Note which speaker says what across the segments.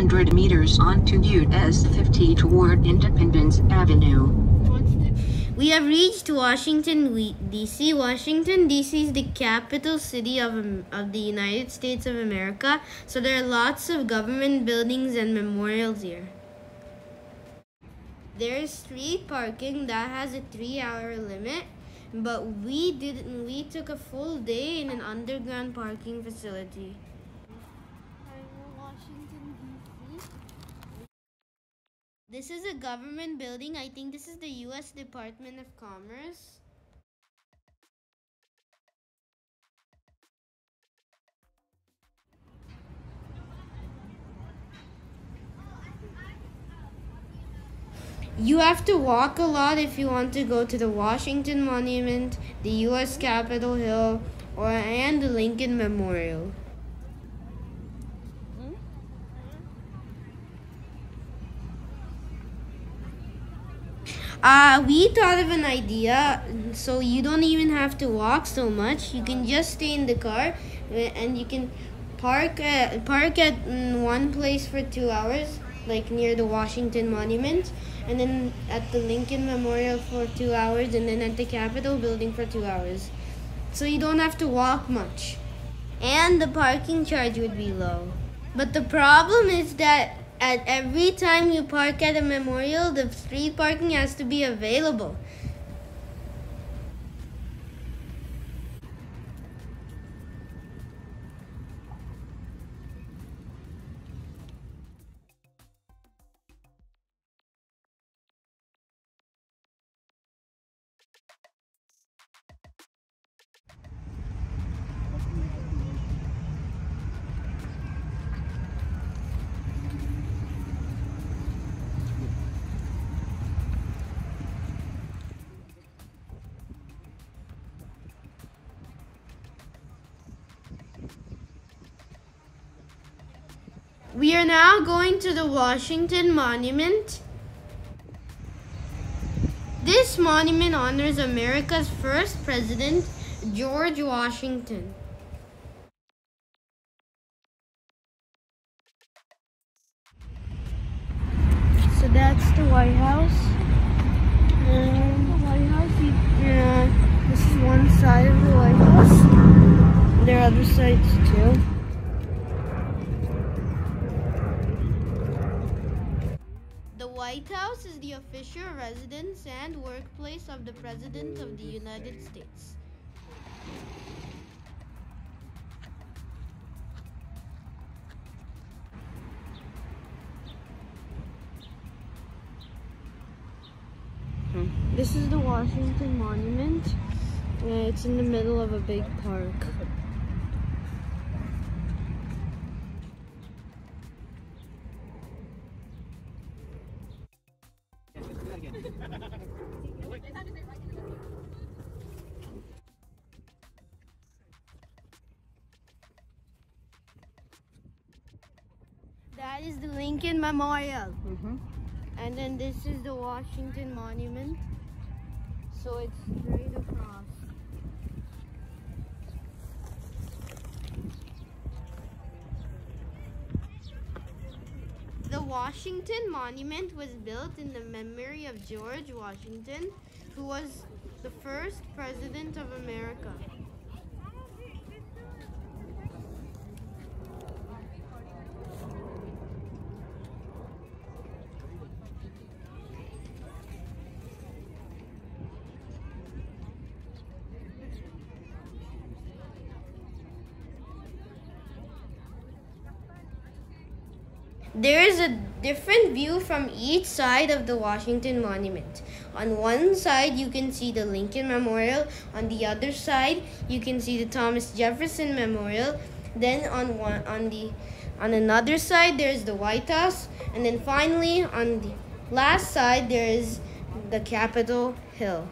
Speaker 1: 200 meters onto US 50 toward Independence Avenue.
Speaker 2: We have reached Washington, D.C. Washington, D.C. is the capital city of the United States of America, so there are lots of government buildings and memorials here. There is street parking that has a 3-hour limit, but we took a full day in an underground parking facility. Washington, D.C. This is a government building. I think this is the U.S. Department of Commerce. You have to walk a lot if you want to go to the Washington Monument, the U.S. Capitol Hill, and the Lincoln Memorial. We thought of an idea, so you don't even have to walk so much. You can just stay in the car, and you can park at one place for 2 hours, like near the Washington Monument, and then at the Lincoln Memorial for 2 hours, and then at the Capitol Building for 2 hours. So you don't have to walk much. And the parking charge would be low. But the problem is that at every time you park at a memorial, the street parking has to be available. We are now going to the Washington Monument. This monument honors America's first president, George Washington. So that's the White House. This is one side of the White House. There are other sides too. The White House is the official residence and workplace of the President of the United States. This is the Washington Monument. It's in the middle of a big park. That is the Lincoln Memorial. And then this is the Washington Monument. So it's straight across. The Washington Monument was built in the memory of George Washington, who was the first president of America. There is a different view from each side of the Washington Monument. On one side, you can see the Lincoln Memorial. On the other side, you can see the Thomas Jefferson Memorial. Then on another side, there is the White House. And then finally, on the last side, there is the Capitol Hill.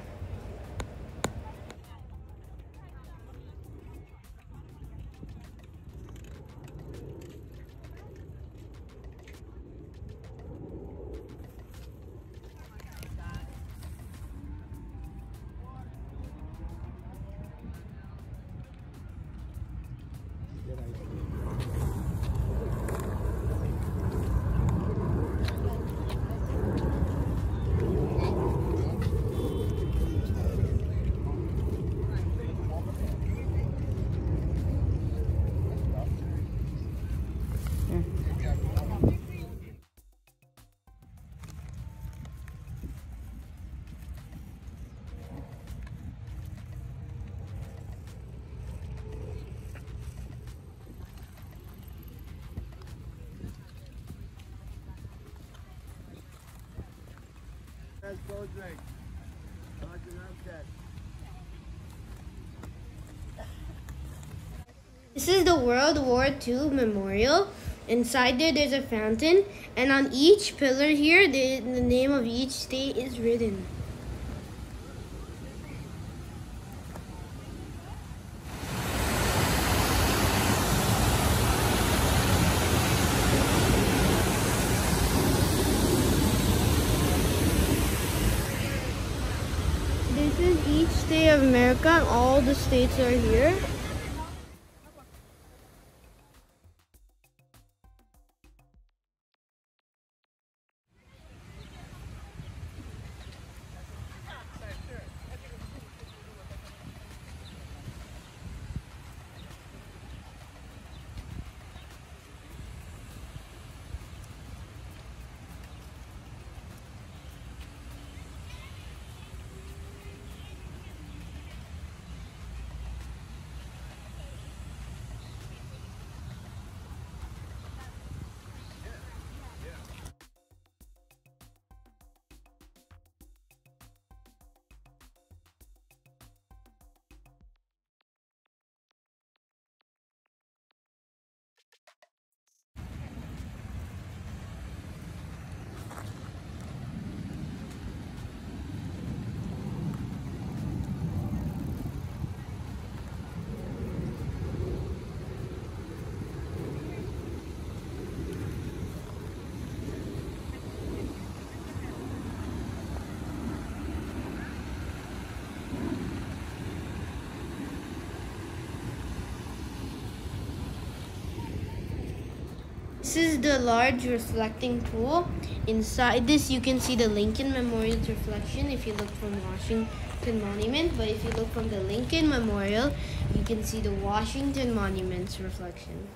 Speaker 2: This is the World War II memorial. Inside there's a fountain, and on each pillar here, the name of each state is written. This is each state of America, and all the states are here. This is the large reflecting pool. Inside this, you can see the Lincoln Memorial's reflection if you look from Washington Monument. But if you look from the Lincoln Memorial, you can see the Washington Monument's reflection.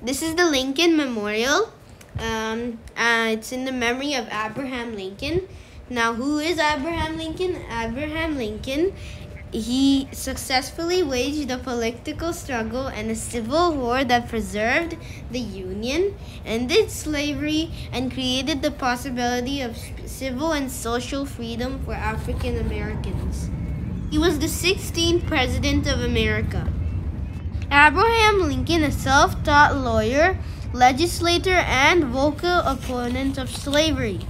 Speaker 2: This is the Lincoln Memorial. It's in the memory of Abraham Lincoln. Now, who is Abraham Lincoln? Abraham Lincoln, he successfully waged a political struggle and a civil war that preserved the Union, ended slavery, and created the possibility of civil and social freedom for African Americans. He was the 16th President of America. Abraham Lincoln, a self-taught lawyer, legislator, and vocal opponent of slavery.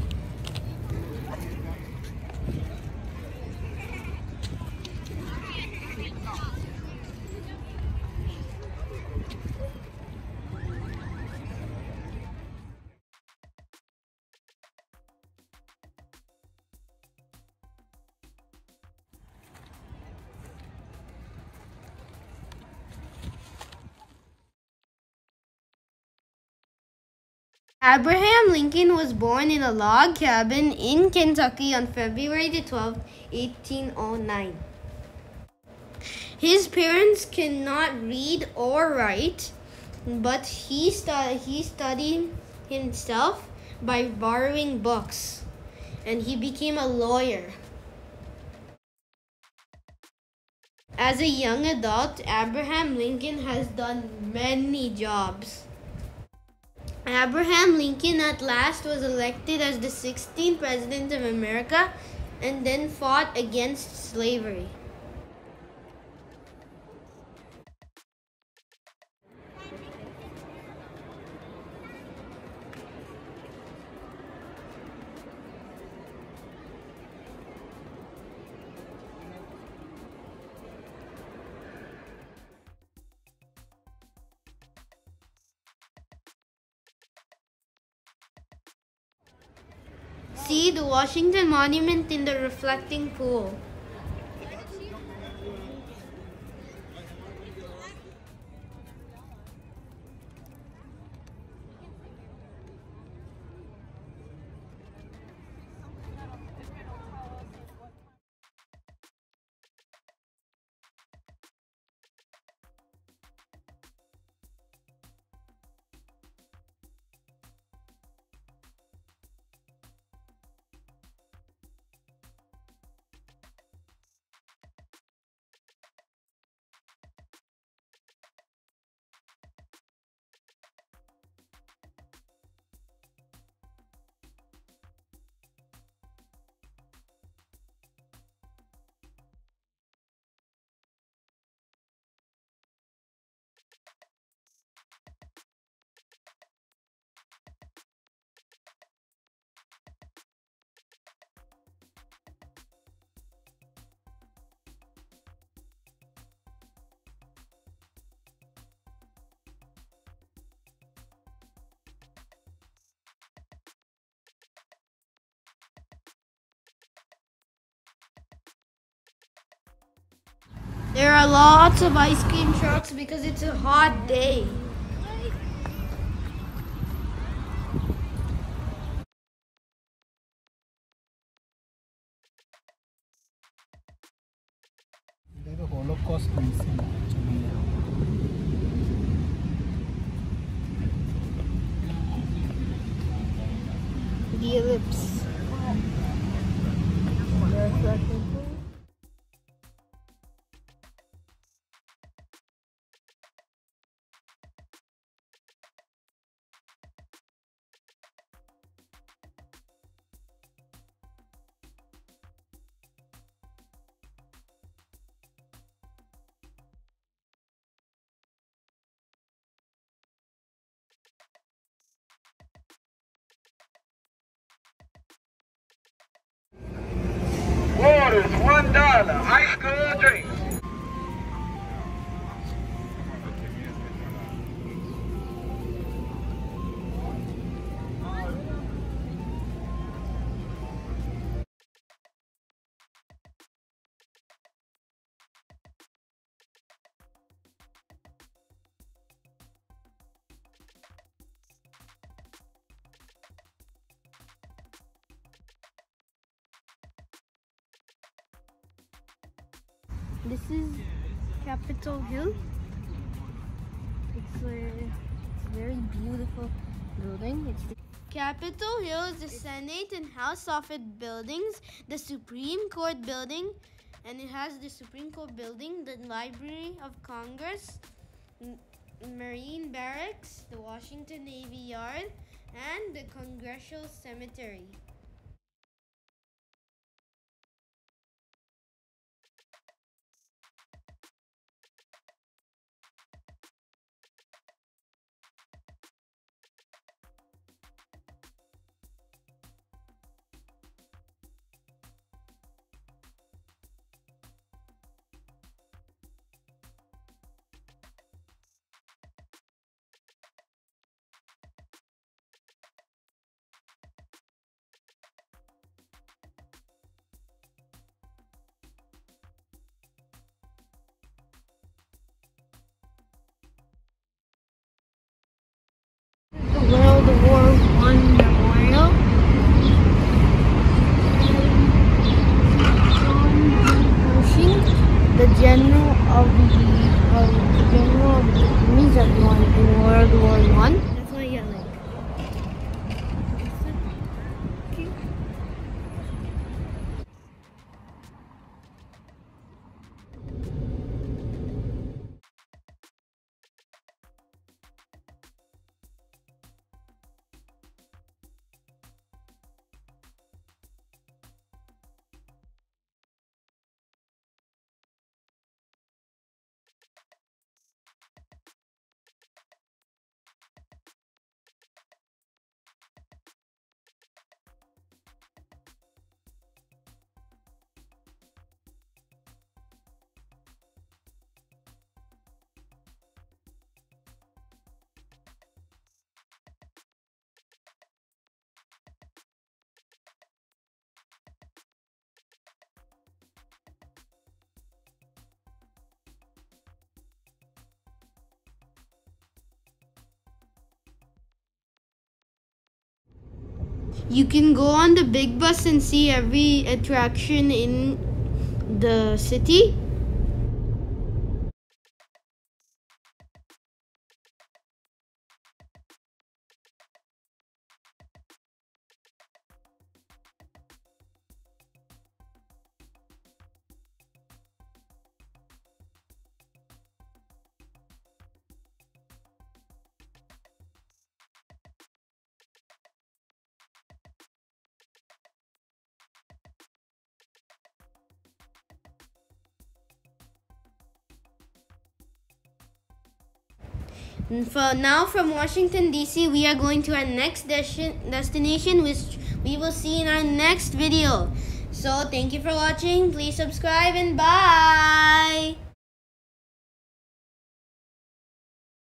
Speaker 2: Abraham Lincoln was born in a log cabin in Kentucky on February 12, 1809. His parents cannot read or write, but he studied himself by borrowing books, and he became a lawyer. As a young adult, Abraham Lincoln has done many jobs. Abraham Lincoln at last was elected as the 16th President of America and then fought against slavery. See the Washington Monument in the reflecting pool. There are lots of ice cream trucks because it's a hot day.
Speaker 3: The Holocaust Museum.
Speaker 2: The ellipse.
Speaker 4: Waters, $1. High school drinks.
Speaker 2: This is Capitol Hill. It's a very beautiful building. It's the Capitol Hill is the Senate and House of It buildings, the Supreme Court building, and it has the Supreme Court building, the Library of Congress, Marine Barracks, the Washington Navy Yard, and the Congressional Cemetery. World War I Memorial. Pershing, the general of the armies that won in World War I. That's why I get like. You can go on the big bus and see every attraction in the city. Now from Washington DC, we are going to our next destination, which we will see in our next video. So thank you for watching. Please subscribe and bye.